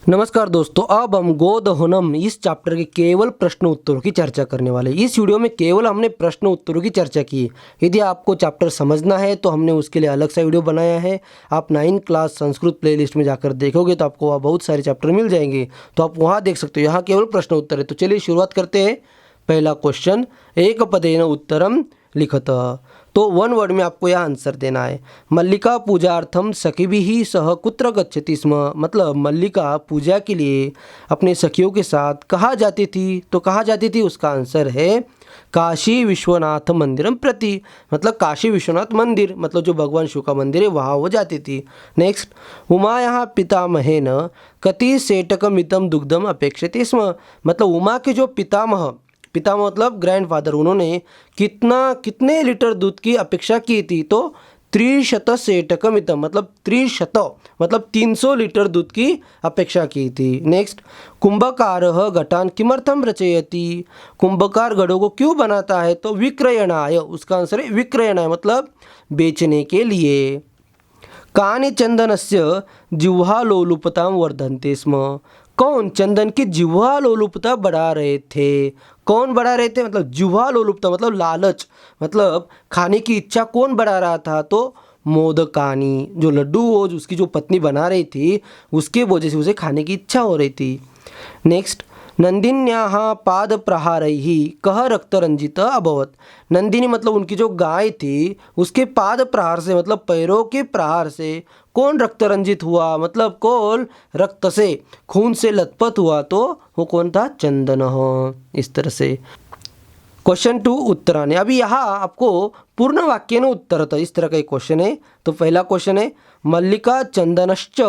नमस्कार दोस्तों, अब हम गोदहनम इस चैप्टर के केवल प्रश्न उत्तरों की चर्चा करने वाले हैं। इस वीडियो में केवल हमने प्रश्न उत्तरों की चर्चा की है। यदि आपको चैप्टर समझना है तो हमने उसके लिए अलग सा वीडियो बनाया है। आप 9th क्लास संस्कृत प्लेलिस्ट में जाकर देखोगे तो आपको वहाँ बहुत सारे चैप्टर मिल जाएंगे, तो आप वहाँ देख सकते हो। यहाँ केवल प्रश्न उत्तर है। तो चलिए शुरुआत करते हैं। पहला क्वेश्चन, एक पदेन उत्तरम लिखत। तो वन वर्ड में आपको यह आंसर देना है। मल्लिका पूजार्थम सखीभिः सह कुत्र गच्छति स्म। मतलब मल्लिका पूजा के लिए अपने सखियों के साथ कहाँ जाती थी, तो कहाँ जाती थी उसका आंसर है काशी विश्वनाथ मंदिरम प्रति। मतलब काशी विश्वनाथ मंदिर, मतलब जो भगवान शिव का मंदिर है वहाँ वो जाती थी। नेक्स्ट, उमायाः पितामहेन कति सेटकमितं दुग्धम अपेक्षते स्म। मतलब उमा के जो पितामह मतलब ग्रैंडफादर, उन्होंने कितने लीटर दूध की अपेक्षा की थी, तो 300 सेटकमितं मतलब 300 लीटर दूध की अपेक्षा की थी। नेक्स्ट, कुंभकारः घटान किमर्थम रचयति। कुंभकार घड़ों को क्यों बनाता है, तो विक्रयणाय। उसका आंसर है विक्रयणाय, मतलब बेचने के लिए। कानि चंदनस्य जिह्वालोलुपतां वर्धन्ते स्म। कौन चंदन की जिह्वालोलुपता बढ़ा रहे थे। कौन बढ़ा रहे थे, मतलब जिह्वालोलुपता मतलब लालच, मतलब खाने की इच्छा कौन बढ़ा रहा था, तो मोदकानी, जो लड्डू वो उसकी जो पत्नी बना रही थी उसके वजह से उसे खाने की इच्छा हो रही थी। नेक्स्ट, नंदिन्याः पादप्रहारैः कः रक्तरंजित अभवत्। नंदिनी मतलब उनकी जो गाय थी, उसके पाद प्रहार से मतलब पैरों के प्रहार से कौन रक्तरंजित हुआ, मतलब कौन रक्त से खून से लथपथ हुआ, तो वो कौन था, चंदन। इस तरह से क्वेश्चन 2 उत्तराने। अभी यहाँ आपको पूर्ण वाक्य ने उत्तर था, इस तरह का एक क्वेश्चन है। तो पहला क्वेश्चन है, मल्लिका चंदनश्च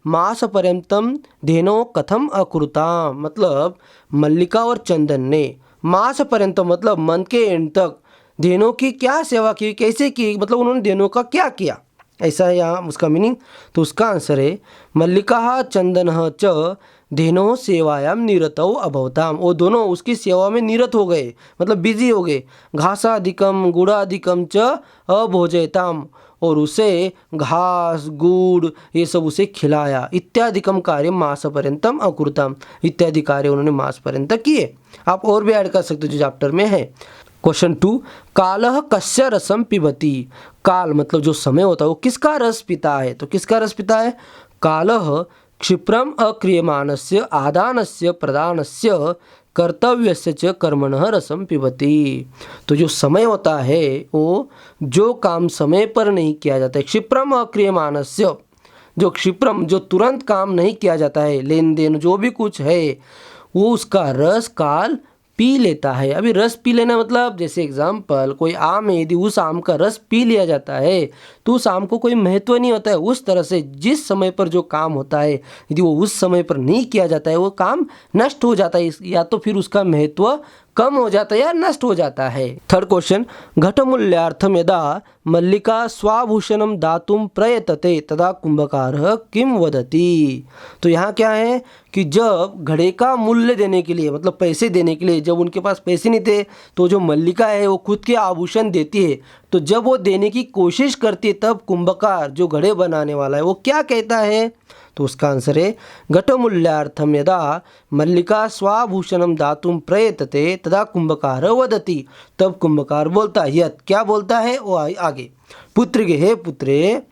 मास पर्यंतम धेनो कथम अकुरुता। मतलब मल्लिका और चंदन ने मास पर्यंतम मतलब मन के एंड तक धेनों की क्या सेवा की, कैसे की, मतलब उन्होंने धेनों का क्या किया, ऐसा है यहाँ उसका मीनिंग। तो उसका आंसर है मल्लिका चंदन च धेनो सेवायाम निरतौ अभवताम। वो दोनों उसकी सेवा में निरत हो गए, मतलब बिजी हो गए। घासाधिकम गुड़ाधिकम च अभोजयताम, और उसे घास गुड़ ये सब उसे खिलाया। इत्यादिकम कार्य मास पर्यंतम अकुरुताम, इत्यादि कार्य उन्होंने मास पर्यंत किए। आप और भी ऐड कर सकते हो जो चैप्टर में है। क्वेश्चन 2, कालः कस्य रसम पिबती। काल मतलब जो समय होता है वो किसका रस पीता है, तो किसका रस पीता है, कालः क्षिप्रम अक्रियमाणस्य आदानस्य प्रदानस्य कर्तव्यस्य च कर्मणः रसम पिबती। तो जो समय होता है वो जो काम समय पर नहीं किया जाता है, क्षिप्रम अक्रियमाणस्य, जो क्षिप्रम जो तुरंत काम नहीं किया जाता है, लेन देन जो भी कुछ है वो उसका रस काल पी लेता है। अभी रस पी लेना मतलब जैसे एग्जाम्पल, कोई आम है, यदि उस आम का रस पी लिया जाता है तो उस आम को कोई महत्व नहीं होता है। उस तरह से जिस समय पर जो काम होता है यदि वो उस समय पर नहीं किया जाता है वो काम नष्ट हो जाता है, या तो फिर उसका महत्व कम हो जाता है या नष्ट हो जाता है। थर्ड क्वेश्चन, घटमूल्यार्थम यदा मल्लिका स्वाभूषणम दातुम प्रयतते तदा कुंभकारः किम वदति। तो यहाँ क्या है कि जब घड़े का मूल्य देने के लिए मतलब पैसे देने के लिए, जब उनके पास पैसे नहीं थे तो जो मल्लिका है वो खुद के आभूषण देती है। तो जब वो देने की कोशिश करती है तब कुंभकार जो घड़े बनाने वाला है वो क्या कहता है, तो उसका आंसर है घटमूल्यार्थम यदा मल्लिका स्वाभूषणम दातुम प्रयतते तदा कुंभकार वदति। तब कुंभकार बोलता है, यत क्या बोलता है वो आगे, पुत्र के हे पुत्रे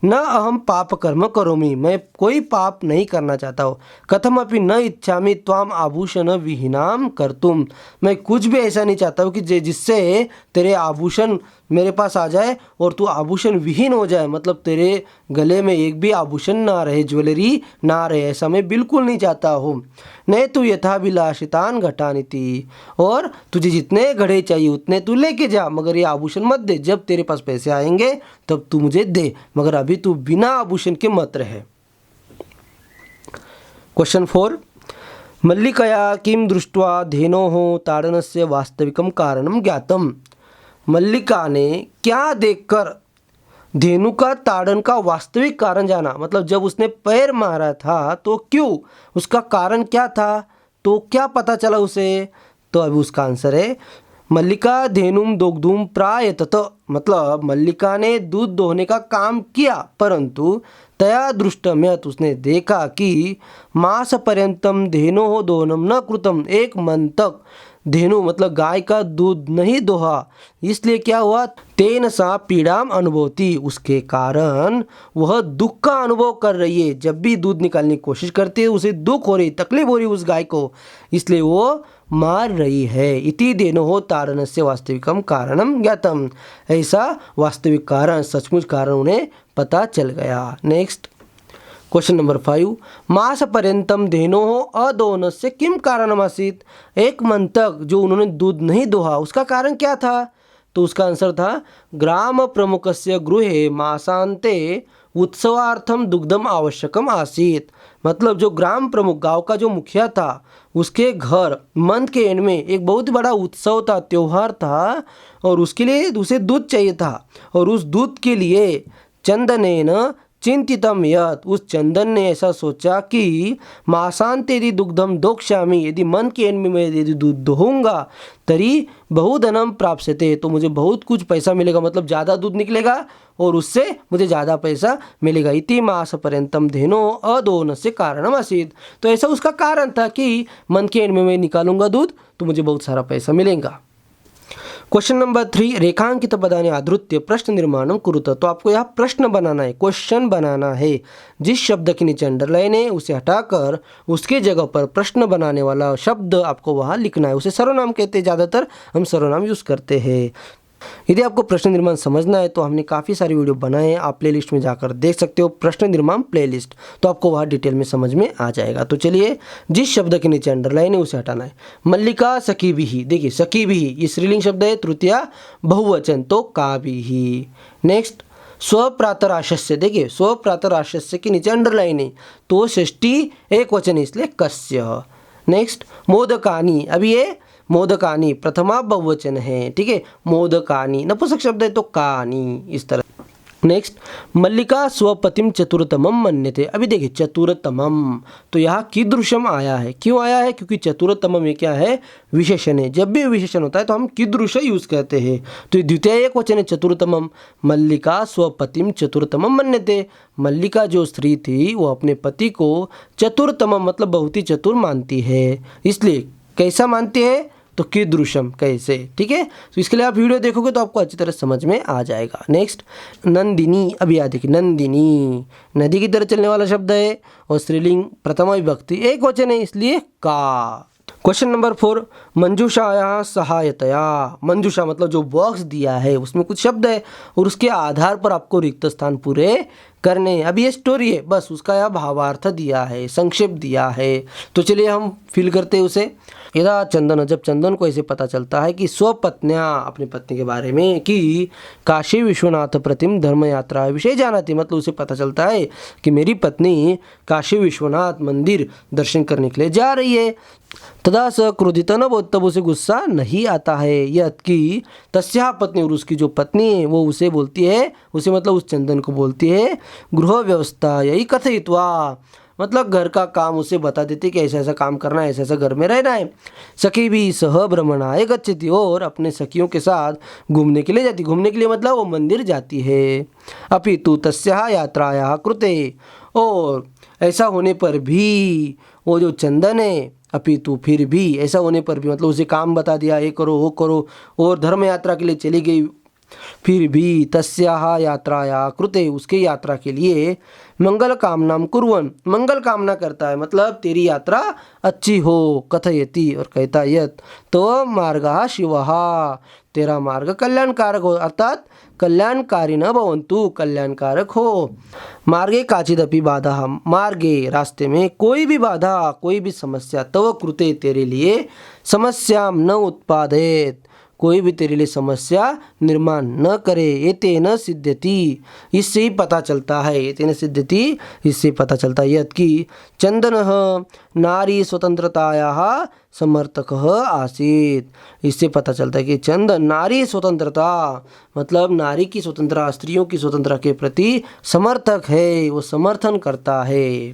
न अहम पाप कर्म करोमि, मैं कोई पाप नहीं करना चाहता हूँ। कथमपि न इच्छामि त्वाम आभूषण विहीनाम कर्तुम, मैं कुछ भी ऐसा नहीं चाहता हूँ कि जिससे तेरे आभूषण मेरे पास आ जाए और तू आभूषण विहीन हो जाए, मतलब तेरे गले में एक भी आभूषण ना रहे, ज्वेलरी ना रहे, ऐसा मैं बिल्कुल नहीं चाहता हूँ। नहीं तो यथाभिलाषितान घटानिति, और तुझे जितने घड़े चाहिए उतने तू लेके जा, मगर ये आभूषण मत दे। जब तेरे पास पैसे आएंगे तब तू मुझे दे, मगर अभी तू बिना आभूषण के मत रहे। क्वेश्चन 4, मल्लिकया किं दृष्ट्वा धेनोः ताडनस्य वास्तविकं कारणं ज्ञातम्। मल्लिका ने क्या देखकर धेनु का ताड़न का वास्तविक कारण जाना। मतलब जब उसने पैर मारा था तो क्यों, उसका कारण क्या था, तो क्या पता चला उसे, तो अभी उसका आंसर है मल्लिका धेनुम दोग्धुम प्रायतत। मतलब मल्लिका ने दूध दोहने का काम किया, परंतु तया दृष्टम यत्, उसने देखा कि मास पर्यंतम धेनोः दोहनम न कृतम, एक मन तक धेनु मतलब गाय का दूध नहीं दोहा, इसलिए क्या हुआ, तेन सा पीड़ाम अनुभवती, उसके कारण वह दुख का अनुभव कर रही है। जब भी दूध निकालने की कोशिश करती है उसे दुख हो रही, तकलीफ हो रही उस गाय को, इसलिए वो मार रही है। इति धेनोः तारणस्य वास्तविकम कारणम ज्ञातम, ऐसा वास्तविक कारण, सचमुच कारण उन्हें पता चल गया। नेक्स्ट क्वेश्चन नंबर 5, मास पर्यंतम धेनोः अदोहनस्य किम कारणमासीत्, एक मन तक जो उन्होंने दूध नहीं दोहा उसका कारण क्या था, तो उसका आंसर था ग्राम प्रमुखस्य गृहे मासांते उत्सवार्थम दुग्धम आवश्यकम आसीत, मतलब जो ग्राम प्रमुख गांव का जो मुखिया था उसके घर मंथ के एंड में एक बहुत बड़ा उत्सव था, त्यौहार था, और उसके लिए उसे दूध चाहिए था, और उस दूध के लिए चंदनेन चिंतितम यत्, उस चंदन ने ऐसा सोचा कि मासांत यदि दुग्धम दोक्ष्यामि, यदि मन के एंड में मैं यदि दूध दोहूंगा तरी बहुधनम प्राप्स्यते, तो मुझे बहुत कुछ पैसा मिलेगा, मतलब ज़्यादा दूध निकलेगा और उससे मुझे ज़्यादा पैसा मिलेगा। इति मास पर्यंतम धेनोः अदोहनस्य कारणम आसीत्, तो ऐसा उसका कारण था कि मन के एंड में मैं निकालूंगा दूध तो मुझे बहुत सारा पैसा मिलेगा। क्वेश्चन नंबर 3, रेखांकित पदानि आधृत्य प्रश्न निर्माणम कुरुत, तो आपको यहाँ प्रश्न बनाना है, क्वेश्चन बनाना है। जिस शब्द के नीचे अंडरलाइन है उसे हटाकर उसके जगह पर प्रश्न बनाने वाला शब्द आपको वहाँ लिखना है, उसे सर्वनाम कहते हैं, ज़्यादातर हम सर्वनाम यूज़ करते हैं। यदि आपको प्रश्न निर्माण समझना है तो हमने काफ़ी सारी वीडियो बनाए हैं, आप प्लेलिस्ट में जाकर देख सकते हो, प्रश्न निर्माण प्लेलिस्ट, तो आपको वहाँ डिटेल में समझ में आ जाएगा। तो चलिए, जिस शब्द के नीचे अंडरलाइन है उसे हटाना है। मल्लिका सखीभिः, देखिए सखीभिः ये स्त्रीलिंग शब्द है, तृतीया बहुवचन तो काभिः। नेक्स्ट, स्वप्रातराशस्य, देखिए स्वप्रातराशस्य के नीचे अंडरलाइन है तो षष्ठी एक वचन है इसलिए कस्य। नेक्स्ट, मोदकानि, अभी ये मोदकानि प्रथमा बहुवचन है, ठीक है, मोदकानि नपुंसक शब्द है तो कानि, इस तरह। नेक्स्ट, मल्लिका स्वपतिम चतुरतमम मन्यते, अभी देखिए चतुरतमम, तो यहाँ कीदृशम आया है, क्यों आया है, क्योंकि चतुरतमम ये क्या है, विशेषण है। जब भी विशेषण होता है तो हम कीदृश यूज करते हैं, तो ये द्वितीय एक वचन है चतुरतमम। मल्लिका स्वपतिम चतुरतमम मन्यते, मल्लिका जो स्त्री थी वो अपने पति को चतुरतमम मतलब बहुत ही चतुर मानती है, इसलिए कैसा मानती है, तो कीदृशम कैसे, ठीक है। तो इसके लिए आप वीडियो देखोगे तो आपको अच्छी तरह समझ में आ जाएगा। नेक्स्ट, नंदिनी, अभी याद देखिए नंदिनी नदी की तरह चलने वाला शब्द है और स्त्रीलिंग प्रथमा विभक्ति एक वचन है इसलिए का। क्वेश्चन नंबर 4, मंजूषाया सहायतया, मंजूषा मतलब जो बॉक्स दिया है उसमें कुछ शब्द है और उसके आधार पर आपको रिक्त स्थान पूरे करने। अभी ये स्टोरी है, बस उसका यह भावार्थ दिया है, संक्षेप दिया है, तो चलिए हम फिल करते हैं उसे। यदा चंदन, जब चंदन को ऐसे पता चलता है कि स्वपत्न्या अपनी पत्नी के बारे में कि काशी विश्वनाथ प्रतिम धर्म यात्रा विषय जाना थी, मतलब उसे पता चलता है कि मेरी पत्नी काशी विश्वनाथ मंदिर दर्शन करने के लिए जा रही है। तदा स क्रोधित न भवति, तब उसे गुस्सा नहीं आता है। यत् कि तस्या पत्नी, और उसकी जो पत्नी है वो उसे बोलती है, उसे मतलब उस चंदन को बोलती है, गृह व्यवस्था यही कथयित्वा, मतलब घर का काम उसे बता देती कि ऐसा ऐसा काम करना है, ऐसा ऐसा घर में रहना है। सखी भी सह भ्रमणाय गच्छति, और अपने सखियों के साथ घूमने के लिए जाती, घूमने के लिए मतलब वो मंदिर जाती है। अपितु तस्याः यात्रायाः कृते, और ऐसा होने पर भी वो जो चंदन है, अपितु फिर भी, ऐसा होने पर भी मतलब उसे काम बता दिया, ये करो वो करो, और धर्म यात्रा के लिए चली गई, फिर भी तस्याः यात्राया कृते, उसके यात्रा के लिए मंगल कामनाम कुर्वन्, मंगल कामना करता है, मतलब तेरी यात्रा अच्छी हो, कथयति और कहता यत् तो मार्गः शिवः, तेरा मार्ग कल्याणकारक हो, अर्थात कल्याणकारी न भवन्तु, कल्याणकारक हो। मार्गे काचिदपि बाधा, मार्गे रास्ते में कोई भी बाधा, कोई भी समस्या, तव कृते तेरे लिए, समस्याम न उत्पादयेत्, कोई भी तेरे लिए समस्या निर्माण न करे। एतेन सिद्ध्यति, इससे ही पता चलता है, एतेन सिद्ध्यति इससे पता चलता है यत् कि चंदनः नारी स्वतंत्रतायाः समर्थकः आसीत्, इससे पता चलता है कि चंदन नारी स्वतंत्रता मतलब नारी की स्वतंत्रता, स्त्रियों की स्वतंत्रता के प्रति समर्थक है, वो समर्थन करता है।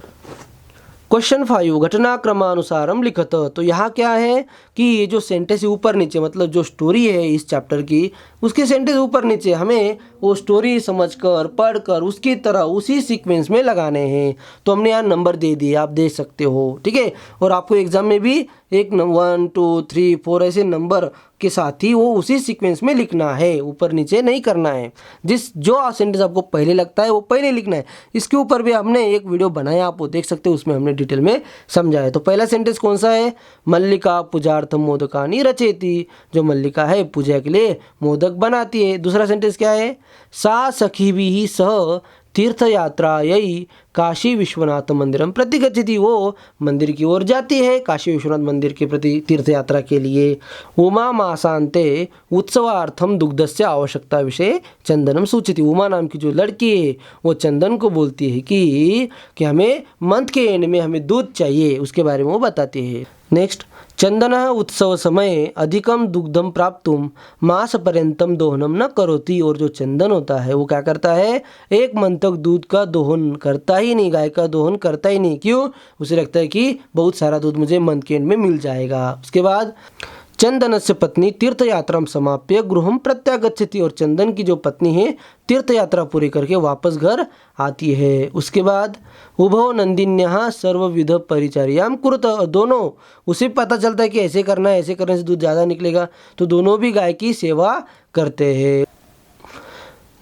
क्वेश्चन 5 घटनाक्रमानुसारम लिखत। तो यहाँ क्या है कि ये जो सेंटेंस ऊपर नीचे मतलब जो स्टोरी है इस चैप्टर की, उसके सेंटेंस ऊपर नीचे हमें वो स्टोरी समझकर पढ़कर उसकी तरह उसी सीक्वेंस में लगाने हैं। तो हमने यहाँ नंबर दे दिए, आप देख सकते हो, ठीक है। और आपको एग्जाम में भी एक 1 2 3 4 ऐसे नंबर के साथ ही वो उसी सीक्वेंस में लिखना है, ऊपर नीचे नहीं करना है। जो सेंटेंस आपको पहले लगता है वो पहले लिखना है। इसके ऊपर भी हमने एक वीडियो बनाया, आप वो देख सकते हो, उसमें हमने डिटेल में समझा है। तो पहला सेंटेंस कौन सा है? मल्लिका पूजार्थम मोदकानि रचयति। जो मल्लिका है पूजा के लिए मोदक बनाती है। दूसरा सेंटेंस क्या है? सा सखीभिः सह तीर्थयात्रायै काशी विश्वनाथ मंदिरम प्रति गच्छति। वो मंदिर की ओर जाती है, काशी विश्वनाथ मंदिर के प्रति तीर्थ यात्रा के लिए। उमा मासान्ते उत्सवार्थम दुग्धस्य आवश्यकता विषय चंदनम सूचिति। उमा नाम की जो लड़की है वो चंदन को बोलती है कि हमें मंथ के एंड में हमें दूध चाहिए, उसके बारे में वो बताती है। नेक्स्ट, चंदन उत्सव समय अधिकम दुग्धम प्राप्तुम मास पर्यंतम दोहनम न करोति। और जो चंदन होता है वो क्या करता है? एक मंथ तक दूध का दोहन करता ही नहीं, गाय का दोहन करता ही नहीं। क्यों? उसे लगता है कि बहुत सारा दूध मुझे मंथ के एंड में मिल जाएगा। उसके बाद चंदनस्य पत्नी तीर्थयात्रा समाप्य गृहम प्रत्यागच्छति। और चंदन की जो पत्नी है तीर्थ यात्रा पूरी करके वापस घर आती है। उसके बाद उभो नंदिन्यः सर्वविध परिचर्याम कुरुत। दोनों उसे पता चलता है कि ऐसे करना है, ऐसे करने से दूध ज़्यादा निकलेगा, तो दोनों भी गाय की सेवा करते हैं।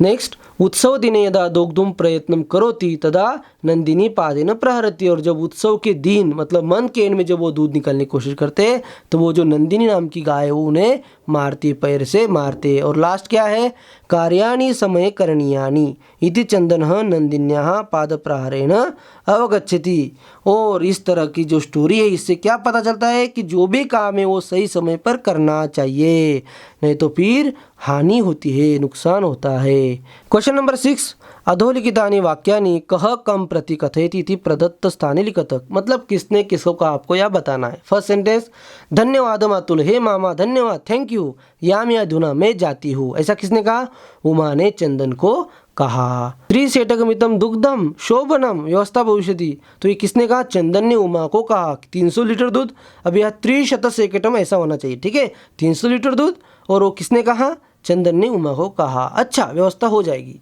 नेक्स्ट, उत्सव दिने यदा दोग्धुम प्रयत्न करोति तदा नंदिनी पादेन प्रहरति। और जब उत्सव के दिन मतलब मंथ के एंड में जब वो दूध निकालने की कोशिश करते हैं तो वो जो नंदिनी नाम की गाय है वो उन्हें मारती, पैर से मारते। और लास्ट क्या है? कार्याणि समय करणीयानि इति चंदनः नंदिन्याः पाद प्रहारेण अवगच्छति। और इस तरह की जो स्टोरी है इससे क्या पता चलता है कि जो भी काम है वो सही समय पर करना चाहिए, नहीं तो फिर हानि होती है, नुकसान होता है। क्वेश्चन नंबर 6 अधोलिखितानि वाक्यानि कः कम प्रति कथयति इति प्रदत्त स्थाने लिखत। मतलब किसने किसको कहा आपको यह बताना है। फर्स्ट सेंटेंस, धन्यवादम अतुल। हे मामा धन्यवाद, थैंक यू। यामी अधुना, मैं जाती हूँ। ऐसा किसने कहा? उमा ने चंदन को कहा। 300 दुग्धम शोभनम व्यवस्था भविष्यति। तो ये किसने कहा? चंदन ने उमा को कहा 300 लीटर दूध। अब यह 300 ऐसा होना चाहिए, ठीक है, 300 लीटर दूध। और वो किसने कहा? चंदन ने उमा को कहा। अच्छा, व्यवस्था हो जाएगी।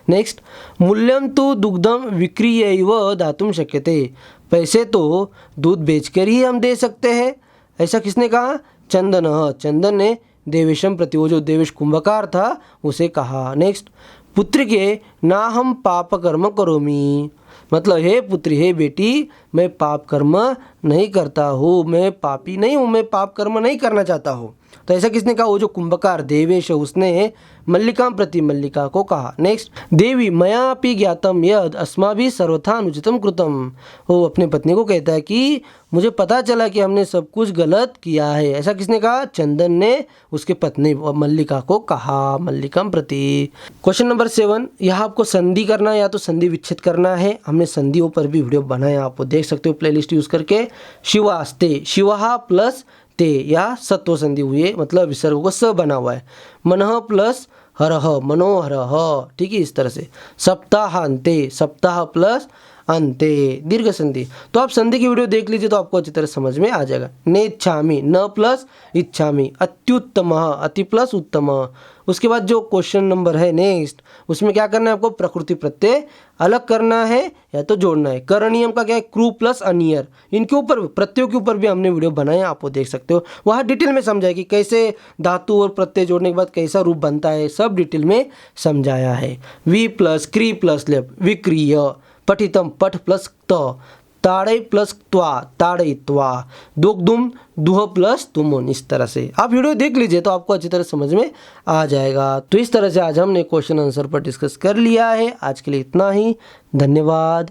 नेक्स्ट, मूल्यम तो दुग्धम विक्रीयैव दातुं शक्यते। पैसे तो दूध बेचकर ही हम दे सकते हैं। ऐसा किसने कहा? चंदन ने देवेशम प्रति, वो जो देवेश कुंभकार था उसे कहा। नेक्स्ट, पुत्र के ना हम पाप कर्म करोमि। मतलब हे पुत्री, हे बेटी, मैं पाप कर्म नहीं करता हूँ, मैं पापी नहीं हूँ, मैं पाप कर्म नहीं करना चाहता हूँ। तो ऐसा किसने कहा? वो जो कुंभकार देवेश है उसने मल्लिका प्रति मल्लिका को कहा। नेक्स्ट, देवी मयापि ज्ञातम यद अस्माभिः सर्वथा अनुचितम कृतम। वो अपने पत्नी को कहता है कि मुझे पता चला कि हमने सब कुछ गलत किया है। ऐसा किसने कहा? चंदन ने उसके पत्नी मल्लिका को कहा, मल्लिका प्रति। क्वेश्चन नंबर 7 यहाँ आपको संधि करना है या तो संधि विच्छेद करना है। हमने संधियों पर भी वीडियो बनाया, आप देख सकते हो प्लेलिस्ट यूज करके। शिवास्ते, शिवहा प्लस ते या सत्व संधि हुई है, मतलब विसर्ग को स बना हुआ है। मनः प्लस हरह, मनोहरह, ठीक है, इस तरह से। सप्ताहांते, सप्ताह प्लस अंते, दीर्घ संधि। तो आप संधि की वीडियो देख लीजिए तो आपको अच्छी तरह समझ में आ जाएगा। नेच्छामि, न प्लस इच्छामि। अत्युत्तमः, अति प्लस उत्तम। उसके बाद जो क्वेश्चन नंबर है नेक्स्ट, उसमें क्या करना है आपको? प्रकृति प्रत्यय अलग करना है या तो जोड़ना है। करणीयम का क्या है? क्रू प्लस अनियर। इनके ऊपर प्रत्ययों के ऊपर भी हमने वीडियो बनाया, आप वो देख सकते हो। वहाँ डिटेल में समझाया कि कैसे धातु और प्रत्यय जोड़ने के बाद कैसा रूप बनता है, सब डिटेल में समझाया है। वी प्लस क्री प्लस लेप, विक्रिय। पठितम, पठ प्लस त। ताड़य प्लस त्वा, ताड़यित्वा। दुग्धुम, दुह प्लस तुमुन। इस तरह से आप वीडियो देख लीजिए तो आपको अच्छी तरह समझ में आ जाएगा। तो इस तरह से आज हमने क्वेश्चन आंसर पर डिस्कस कर लिया है। आज के लिए इतना ही, धन्यवाद।